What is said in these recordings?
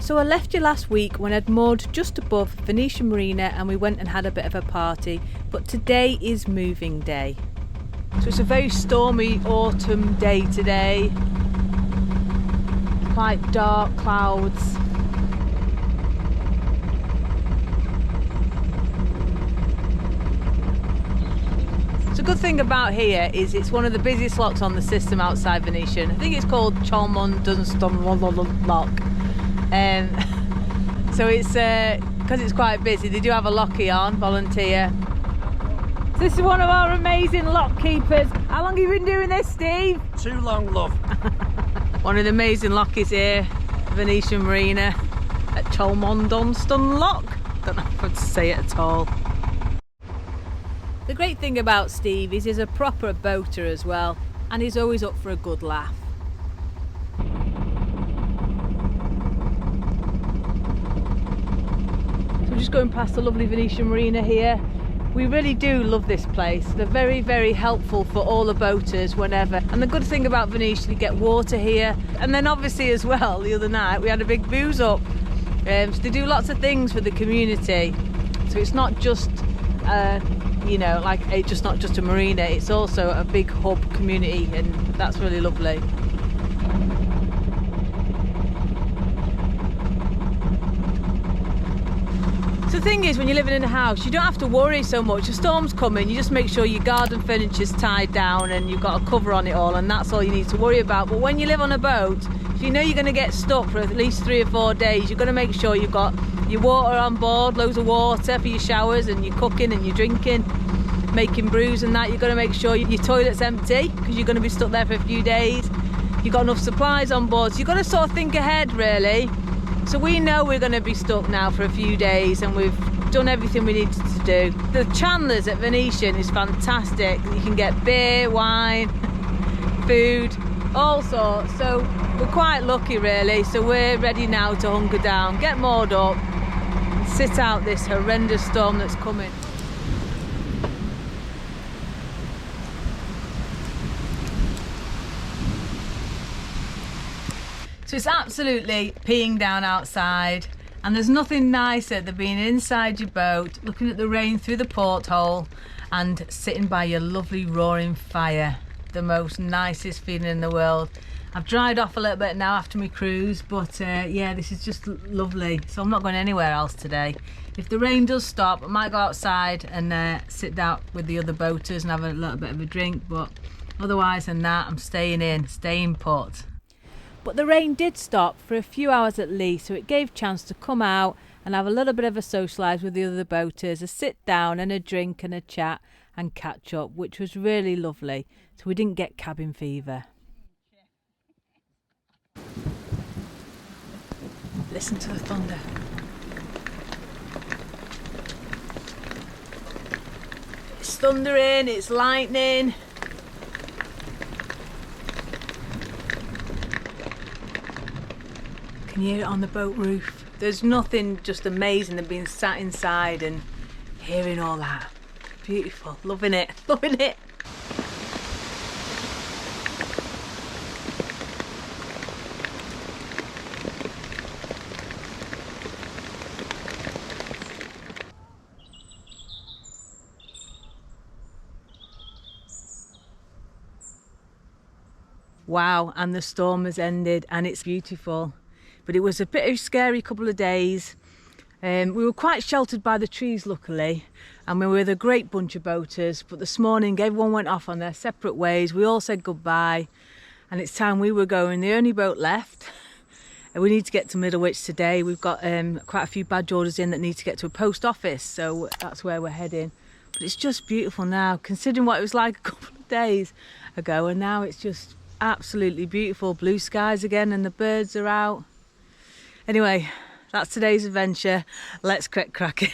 So I left you last week when I'd moored just above Venetian Marina and we went and had a bit of a party, but today is moving day. So it's a very stormy autumn day today, quite dark clouds. So the good thing about here is it's one of the busiest locks on the system outside Venetian. I think it's called Cholmondeston lock. So it's because it's quite busy, they do have a locky on, volunteer. So this is one of our amazing lock keepers. How long have you been doing this, Steve? Too long, love. One of the amazing lockies here, Venetian Marina at Cholmondeston lock. Don't know how to say it at all. The great thing about Steve is he's a proper boater as well, and he's always up for a good laugh. We're just going past the lovely Venetian Marina here. We really do love this place. They're very, very helpful for all the boaters whenever. And the good thing about Venetian, you get water here. And then obviously as well, the other night we had a big booze up. So they do lots of things for the community. So it's not just, you know, like just not just a marina, it's also a big hub community, and that's really lovely. The thing is, when you're living in a house, you don't have to worry so much. The storm's coming, you just make sure your garden furniture's tied down and you've got a cover on it all, and that's all you need to worry about. But when you live on a boat, if you know you're going to get stuck for at least 3 or 4 days, you're going to make sure you've got your water on board, loads of water for your showers and your cooking and your drinking, making brews and that. You've got to make sure your toilet's empty because you're going to be stuck there for a few days. You've got enough supplies on board, so you've got to sort of think ahead, really. So we know we're going to be stuck now for a few days, and we've done everything we needed to do. The Chandler's at Venetian is fantastic. You can get beer, wine, food, all sorts. So we're quite lucky really. So we're ready now to hunker down, get moored up, and sit out this horrendous storm that's coming. So it's absolutely peeing down outside, and there's nothing nicer than being inside your boat, looking at the rain through the porthole and sitting by your lovely roaring fire. The most nicest feeling in the world. I've dried off a little bit now after my cruise, but yeah, this is just lovely. So I'm not going anywhere else today. If the rain does stop, I might go outside and sit down with the other boaters and have a little bit of a drink, but otherwise than that, I'm staying put. But the rain did stop for a few hours at least, so it gave chance to come out and have a little bit of a socialise with the other boaters, a sit down and a drink and a chat and catch up, which was really lovely. So we didn't get cabin fever. Listen to the thunder. It's thundering, it's lightning. Can you hear it on the boat roof? There's nothing just amazing than being sat inside and hearing all that. Beautiful, loving it, loving it. Wow, and the storm has ended and it's beautiful. But it was a bit of a scary couple of days. We were quite sheltered by the trees, luckily, and we were with a great bunch of boaters. But this morning, everyone went off on their separate ways. We all said goodbye, and it's time we were going. The only boat left. And we need to get to Middlewich today. We've got quite a few badge orders in that need to get to a post office, so that's where we're heading. But it's just beautiful now, considering what it was like a couple of days ago, and now it's just absolutely beautiful. Blue skies again, and the birds are out. Anyway, that's today's adventure. Let's get cracking.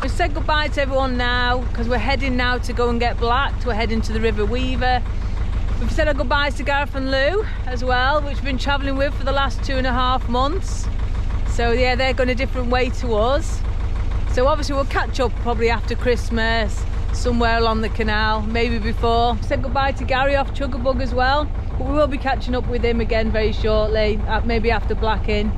We've said goodbye to everyone now because we're heading now to go and get blacked. We're heading to the River Weaver. We've said our goodbyes to Gareth and Lou as well, which we've been travelling with for the last 2.5 months. So yeah, they're going a different way to us. So obviously we'll catch up probably after Christmas, somewhere along the canal, maybe before. Said goodbye to Gary off Chuggabug as well, but we will be catching up with him again very shortly, maybe after Blackin.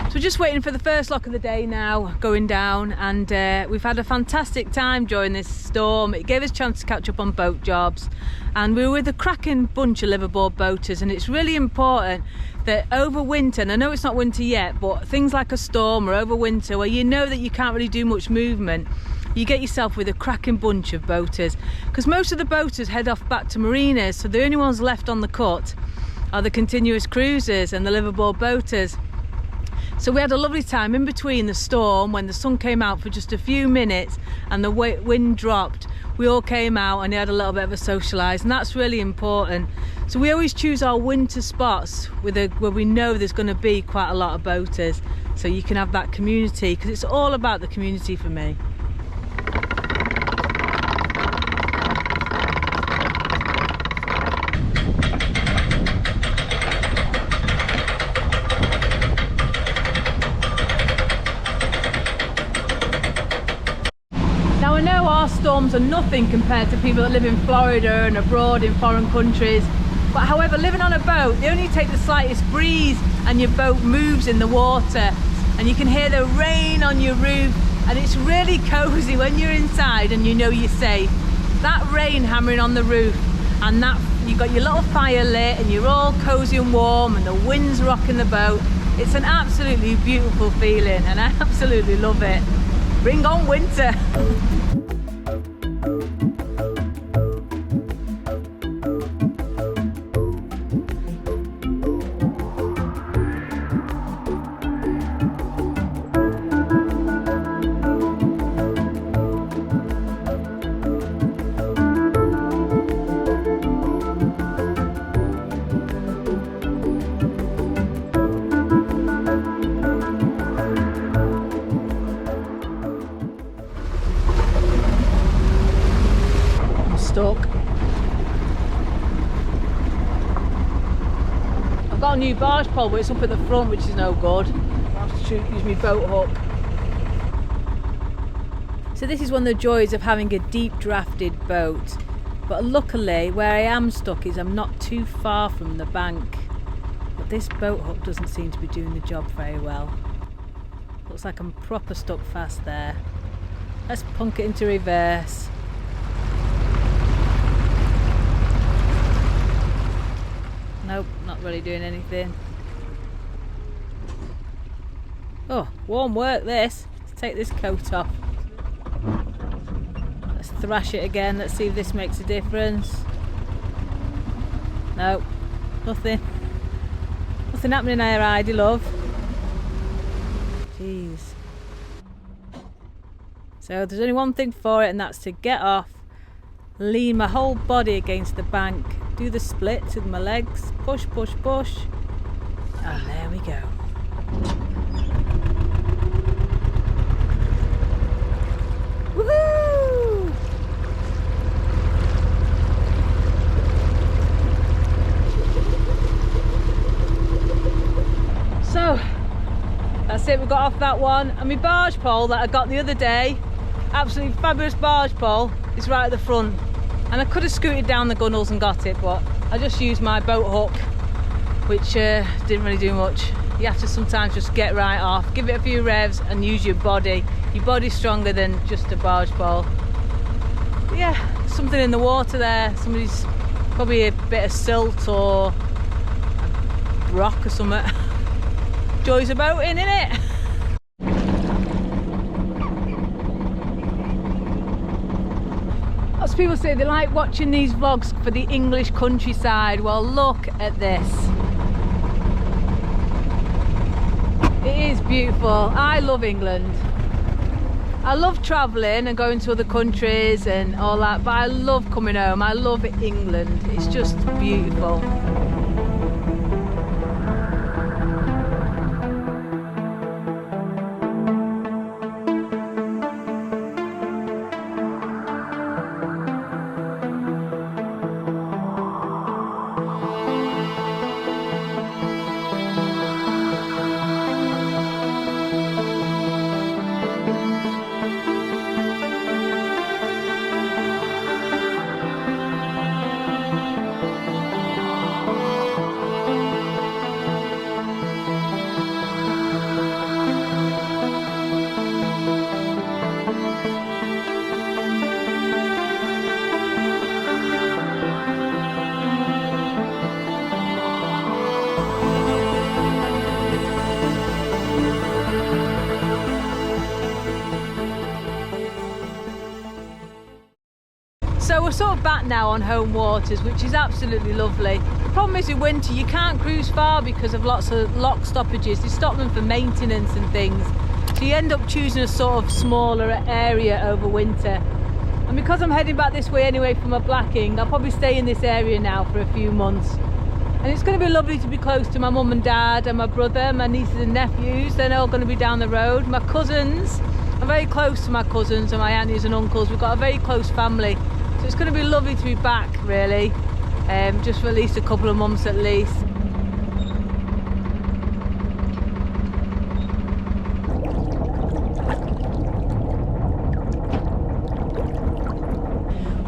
So we're just waiting for the first lock of the day now, going down, and we've had a fantastic time during this storm. It gave us a chance to catch up on boat jobs, and we were with a cracking bunch of liveaboard boaters, and it's really important that over winter, and I know it's not winter yet, but things like a storm or over winter where you know that you can't really do much movement, you get yourself with a cracking bunch of boaters, because most of the boaters head off back to marinas, so the only ones left on the cut are the continuous cruisers and the liveaboard boaters. So we had a lovely time in between the storm, when the sun came out for just a few minutes and the wind dropped. We all came out and had a little bit of a socialise, and that's really important. So we always choose our winter spots where we know there's going to be quite a lot of boaters, so you can have that community, because it's all about the community for me. Now I know our storms are nothing compared to people that live in Florida and abroad in foreign countries, but however, living on a boat, they only take the slightest breeze and your boat moves in the water, and you can hear the rain on your roof, and it's really cosy when you're inside and you know you're safe. That rain hammering on the roof, and that you've got your little fire lit and you're all cozy and warm and the wind's rocking the boat. It's an absolutely beautiful feeling and I absolutely love it. Bring on winter. Stuck. I've got a new barge pole, but it's up at the front, which is no good. I'll have to use my boat hook. So this is one of the joys of having a deep drafted boat, but luckily where I am stuck is I'm not too far from the bank, but this boat hook doesn't seem to be doing the job very well. Looks like I'm proper stuck fast there. Let's punk it into reverse. Nope, not really doing anything. Oh, warm work this. Let's take this coat off. Let's thrash it again. Let's see if this makes a difference. Nope, nothing. Nothing happening there, Heidi, love. Jeez. So there's only one thing for it, and that's to get off, lean my whole body against the bank, do the splits with my legs, push, push, push, and there we go. Woohoo! So that's it, we got off that one, and my barge pole that I got the other day, absolutely fabulous barge pole, is right at the front. And I could have scooted down the gunnels and got it, but I just used my boat hook, which didn't really do much. You have to sometimes just get right off, give it a few revs and use your body. Your body's stronger than just a barge pole. But yeah, something in the water there. Somebody's probably a bit of silt or a rock or something. Joys of boating, innit? Lots of people say they like watching these vlogs for the English countryside. Well, look at this. It is beautiful. I love England. I love travelling and going to other countries and all that, but I love coming home. I love England. It's just beautiful. now on home waters, which is absolutely lovely. The problem is in winter you can't cruise far because of lots of lock stoppages. They stop them for maintenance and things, so you end up choosing a sort of smaller area over winter. And because I'm heading back this way anyway for my blacking, I'll probably stay in this area now for a few months. And it's going to be lovely to be close to my mum and dad and my brother, my nieces and nephews. They're all going to be down the road. My cousins, I'm very close to my cousins and my aunties and uncles. We've got a very close family. So it's going to be lovely to be back, really. Just for at least a couple of months at least.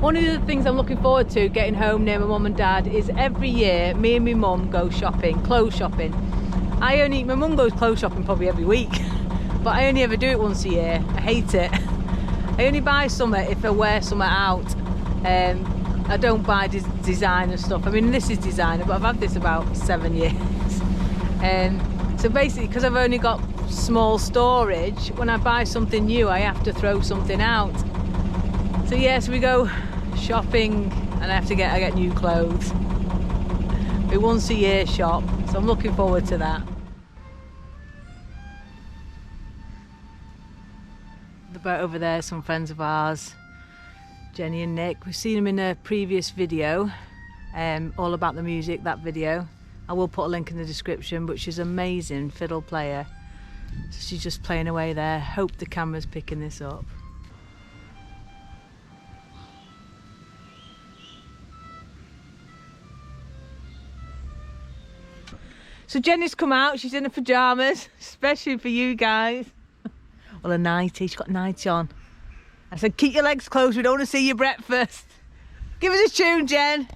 One of the things I'm looking forward to getting home near my mum and dad is every year me and my mum go shopping, clothes shopping. My mum goes clothes shopping probably every week, but I only ever do it once a year. I hate it. I only buy something if I wear something out. I don't buy designer stuff. I mean, this is designer, but I've had this about 7 years. So basically, because I've only got small storage, when I buy something new, I have to throw something out. So yes, we go shopping and I get new clothes. We once a year shop, so I'm looking forward to that. The boat over there, some friends of ours, Jenny and Nick. We've seen them in a previous video, all about the music, that video. I will put a link in the description, but she's an amazing fiddle player. So she's just playing away there. Hope the camera's picking this up. So Jenny's come out, she's in her pyjamas, especially for you guys. Well, a nightie, she's got a nightie on. I said, keep your legs closed, we don't want to see your breakfast. Give us a tune, Jen.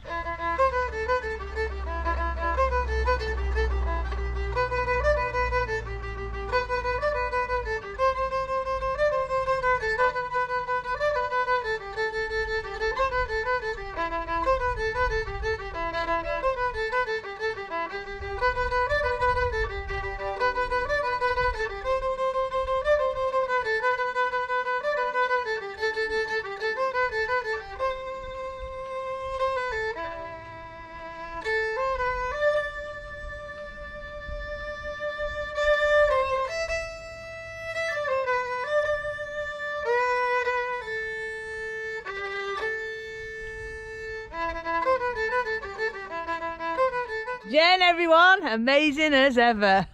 Jen, everyone, amazing as ever.